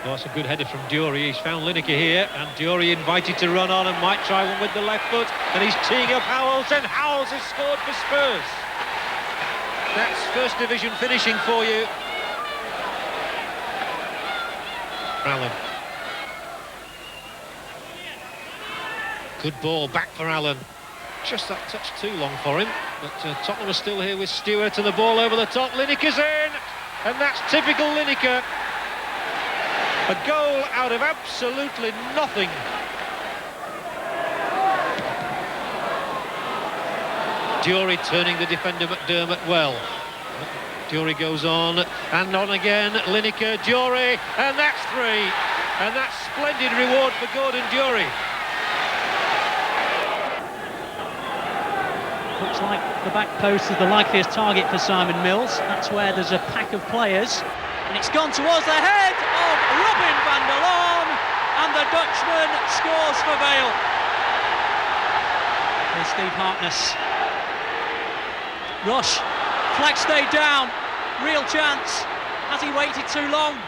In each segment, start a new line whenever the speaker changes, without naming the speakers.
Oh, it's a good header from Dury. He's found Lineker here, and Dury invited to run on and might try one with the left foot, and he's teeing up Howells, and Howells has scored for Spurs. That's First Division finishing for you. Allen. Good ball back for Allen. Just that touch too long for him, but Tottenham are still here with Stewart, and the ball over the top. Lineker's in, and that's typical Lineker. A goal out of absolutely nothing. Dury turning the defender McDermott well. Dury goes on and on again. Lineker, Dury, and that's 3. And that's splendid reward for Gordon Dury.
Looks like the back post is the likeliest target for Simon Mills. That's where there's a pack of players. And it's gone towards the head of Robin van der Laan, and the Dutchman scores for Vale. Here's Steve Harkness. Rush, flag stayed down, real chance. Has he waited too long?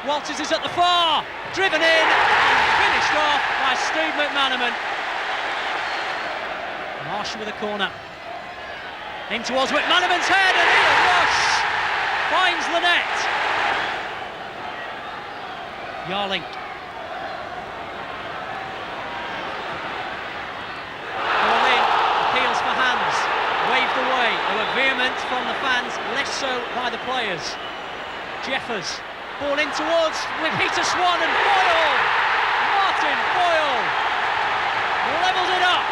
Walters is at the far, driven in, and finished off by Steve McManaman. Marsh with a corner. In towards McManaman's head, and Ian Rush finds the net. Yarling. Ball in, appeals for hands, waved away. They were vehement from the fans, less so by the players. Jeffers, ball in towards with Peter Swan, and Boyle, Martin Boyle, levels it up.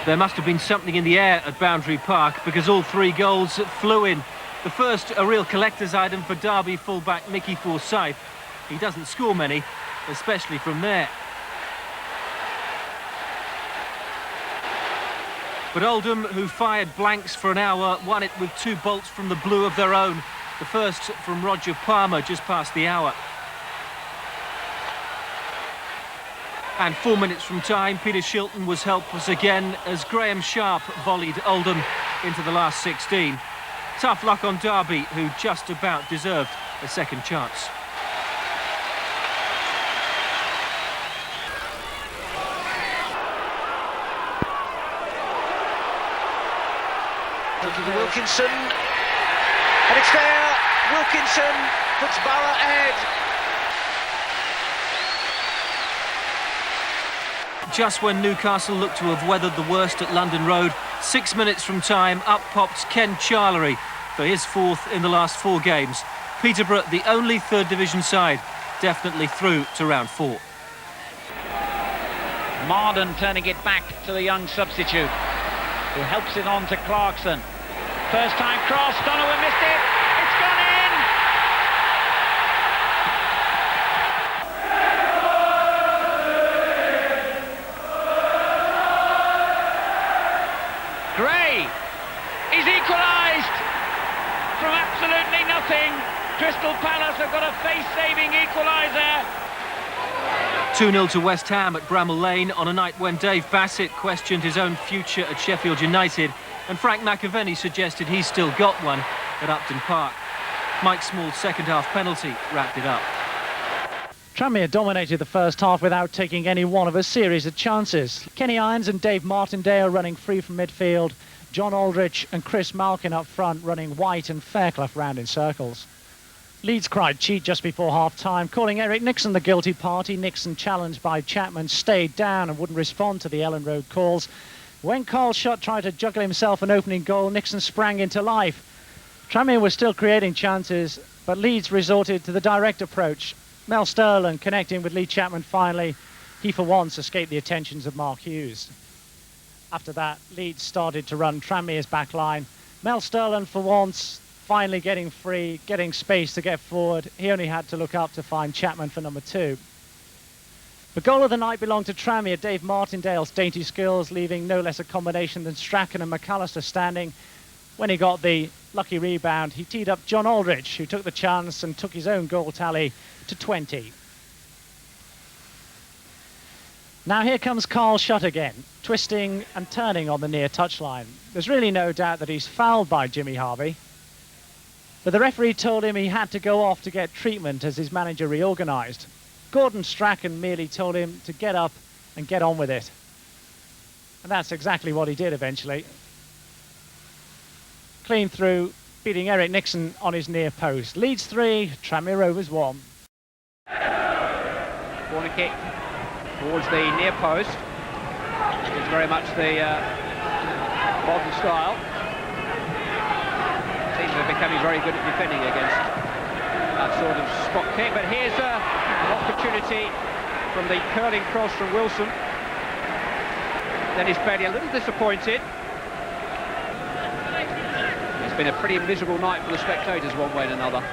There must have been something in the air at Boundary Park, because all 3 goals flew in. The first, a real collector's item for Derby fullback Mickey Forsyth. He doesn't score many, especially from there. But Oldham, who fired blanks for an hour, won it with 2 bolts from the blue of their own. The first from Roger Palmer just past the hour. And 4 minutes from time, Peter Shilton was helpless again as Graham Sharp volleyed Oldham into the last 16. Tough luck on Derby, who just about deserved a second chance.
Wilkinson, and it's there. Wilkinson puts Barra ahead.
Just when Newcastle looked to have weathered the worst at London Road, 6 minutes from time, up popped Ken Charlery for his 4th in the last 4 games. Peterborough, the only 3rd division side, definitely through to round 4.
Marden turning it back to the young substitute, who helps it on to Clarkson. First time cross, Donovan missed it, it's gone in! Gray is equalised from absolutely nothing. Crystal Palace have got a face-saving equaliser.
2-0 to West Ham at Bramall Lane on a night when Dave Bassett questioned his own future at Sheffield United, and Frank McAvenny suggested he's still got one at Upton Park. Mike Small's second-half penalty wrapped it up.
Tramiere dominated the first half without taking any one of a series of chances. Kenny Irons and Dave Martindale running free from midfield, John Aldrich and Chris Malkin up front running White and Fairclough round in circles. Leeds cried cheat just before half-time, calling Eric Nixon the guilty party. Nixon, challenged by Chapman, stayed down and wouldn't respond to the Ellen Road calls. When Carl Shutt tried to juggle himself an opening goal, Nixon sprang into life. Tramiere was still creating chances, but Leeds resorted to the direct approach. Mel Sterland connecting with Lee Chapman finally. He for once escaped the attentions of Mark Hughes. After that, Leeds started to run Tranmere's back line. Mel Sterland for once finally getting free, getting space to get forward. He only had to look up to find Chapman for number 2. The goal of the night belonged to Tramiere. Dave Martindale's dainty skills leaving no less a combination than Strachan and McAllister standing. When he got the lucky rebound, he teed up John Aldrich, who took the chance and took his own goal tally to 20. Now here comes Carl Shutt again, twisting and turning on the near touchline. There's really no doubt that he's fouled by Jimmy Harvey. But the referee told him he had to go off to get treatment as his manager reorganised. Gordon Strachan merely told him to get up and get on with it. And that's exactly what he did eventually. Clean through, beating Eric Nixon on his near post. Leeds 3, Tramiere Rovers 1.
Corner kick towards the near post. It's very much the modern style. Teams are becoming very good at defending against that sort of spot kick. But here's an opportunity from the curling cross from Wilson. Dennis Bailey a little disappointed. It's been a pretty miserable night for the spectators one way and another.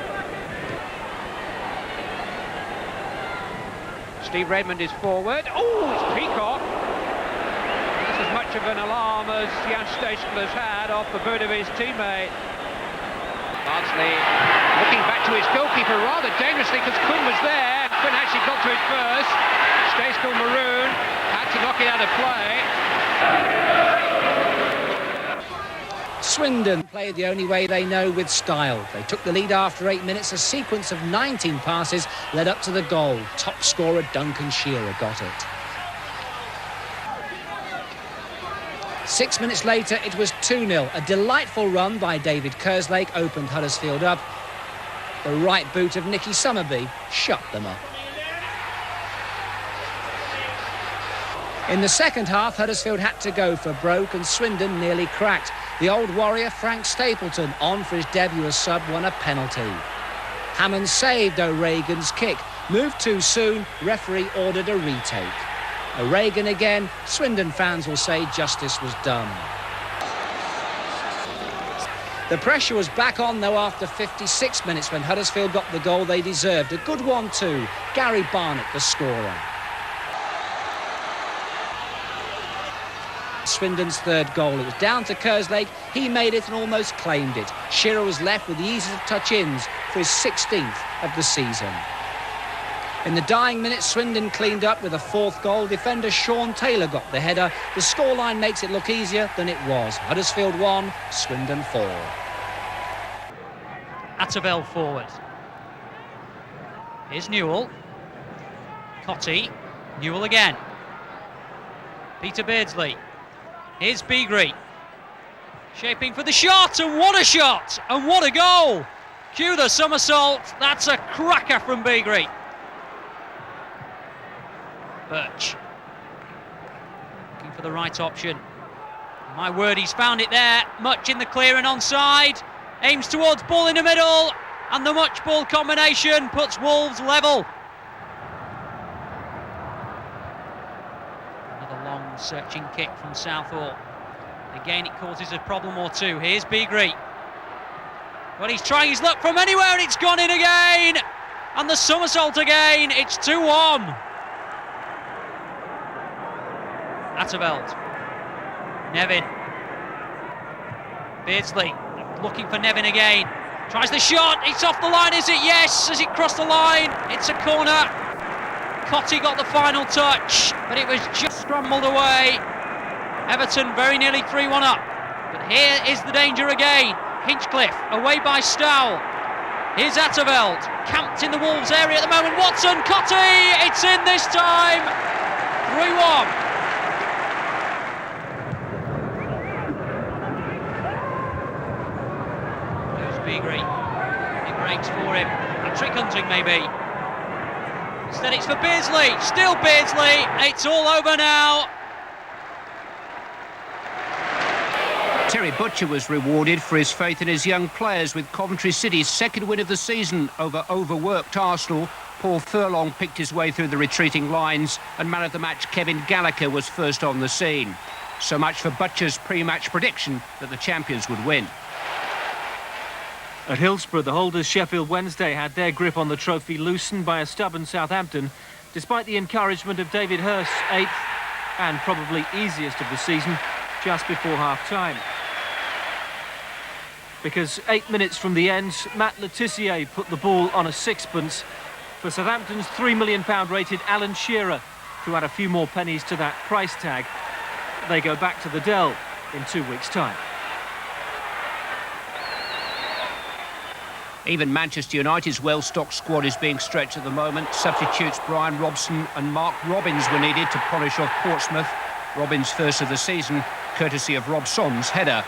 Steve Redmond is forward. Oh, it's Peacock. That's as much of an alarm as Jan Steeskel has had off the boot of his teammate. Bardsley looking back to his goalkeeper rather dangerously because Kuhn was there. Kuhn actually got to it first. Steeskel maroon had to knock it out of play.
Swindon played the only way they know, with style. They took the lead after 8 minutes. A sequence of 19 passes led up to the goal. Top scorer Duncan Shearer got it. 6 minutes later, it was 2-0. A delightful run by David Kerslake opened Huddersfield up. The right boot of Nicky Summerby shut them up. In the second half, Huddersfield had to go for broke and Swindon nearly cracked. The old warrior Frank Stapleton, on for his debut as sub, won a penalty. Hammond saved O'Regan's kick. Moved too soon, referee ordered a retake. O'Regan again, Swindon fans will say justice was done. The pressure was back on though after 56 minutes when Huddersfield got the goal they deserved. A good one too. Gary Barnett, the scorer. Swindon's third goal. It was down to Kerslake. He made it and almost claimed it. Shearer was left with the easy touch-ins for his 16th of the season. In the dying minutes, Swindon cleaned up with a fourth goal. Defender Sean Taylor got the header. The scoreline makes it look easier than it was. Huddersfield 1, Swindon 4.
Atterveld forward. Here's Newell. Cotty. Newell again. Peter Beardsley. Here's Beagrie. Shaping for the shot, and what a shot! And what a goal! Cue the somersault. That's a cracker from Beagrie. Birch. Looking for the right option. My word, he's found it there. Much in the clear and onside. Aims towards ball in the middle. And the Much ball combination puts Wolves level. Another long searching kick from Southall. Again, it causes a problem or two. Here's Beagrie. But he's trying his luck from anywhere and it's gone in again. And the somersault again. It's 2-1. Atterveld. Nevin. Beardsley looking for Nevin again. Tries the shot. It's off the line, is it? Yes. Has it crossed the line? It's a corner. Cotty got the final touch, but it was just scrambled away. Everton very nearly 3-1 up. But here is the danger again. Hinchcliffe away by Stowell. Here's Atterveld, camped in the Wolves area at the moment. Watson, Cotty, it's in this time. 3-1. Beagrie. It breaks for him. A trick hunting maybe. Instead it's for Beardsley. Still Beardsley. It's all over now.
Terry Butcher was rewarded for his faith in his young players with Coventry City's second win of the season over overworked Arsenal. Paul Furlong picked his way through the retreating lines and man of the match Kevin Gallagher was first on the scene. So much for Butcher's pre-match prediction that the champions would win.
At Hillsborough, the holders Sheffield Wednesday had their grip on the trophy loosened by a stubborn Southampton, despite the encouragement of David Hurst's 8th and probably easiest of the season just before half-time. Because 8 minutes from the end, Matt Le Tissier put the ball on a sixpence for Southampton's £3 million rated Alan Shearer, who had a few more pennies to that price tag. They go back to the Dell in 2 weeks' time.
Even Manchester United's well-stocked squad is being stretched at the moment. Substitutes Brian Robson and Mark Robbins were needed to polish off Portsmouth. Robbins' first of the season, courtesy of Robson's header.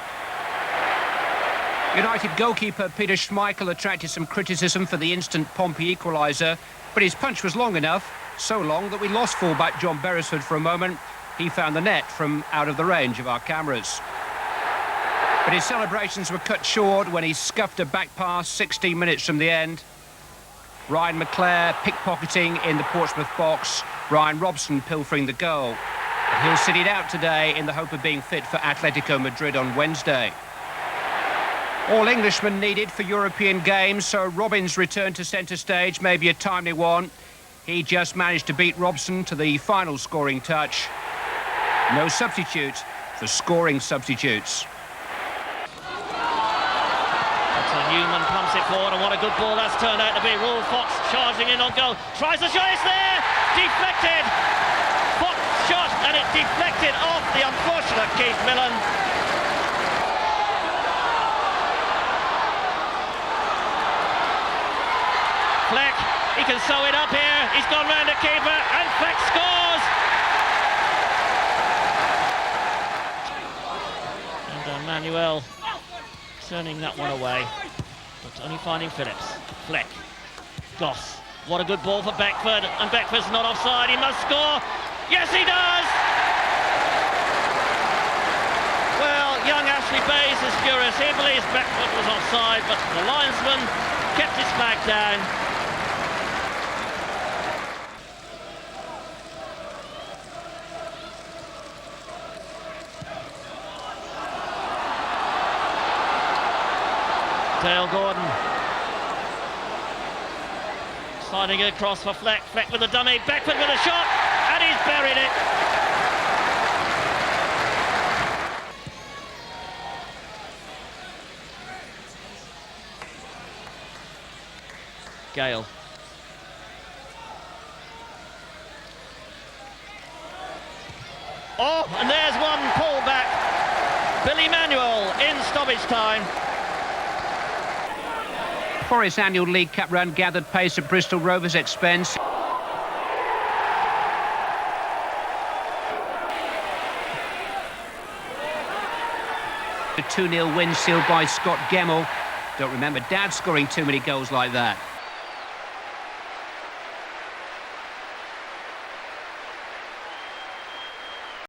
United goalkeeper Peter Schmeichel attracted some criticism for the instant Pompey equaliser, but his punch was long enough, so long that we lost fullback John Beresford for a moment. He found the net from out of the range of our cameras. But his celebrations were cut short when he scuffed a back pass 16 minutes from the end. Ryan McClare pickpocketing in the Portsmouth box, Brian Robson pilfering the goal. But he'll sit it out today in the hope of being fit for Atletico Madrid on Wednesday. All Englishmen needed for European games, so Robbins' return to centre stage may be a timely one. He just managed to beat Robson to the final scoring touch. No substitute for scoring substitutes.
Newman pumps it forward, and what a good ball that's turned out to be. Rule Fox charging in on goal, tries a shot, it's there, deflected. Fox shot, and it deflected off the unfortunate Keith Millen. Fleck, he can sew it up here, he's gone round the keeper, and Fleck scores. And Manuel turning that one away, but only finding Phillips. Fleck, Goss, what a good ball for Beckford, and Beckford's not offside, he must score. Yes, he does! Well, young Ashley Bayes is furious, he believes Beckford was offside, but the linesman kept his flag down. Dale Gordon sliding it across for Fleck. Fleck with a dummy, Beckford with a shot, and he's buried it. Gale. Oh, and there's one pullback. Billy Manuel in stoppage time.
Forest's annual League Cup run gathered pace at Bristol Rovers' expense. A 2-0 win sealed by Scott Gemmell. Don't remember Dad scoring too many goals like that.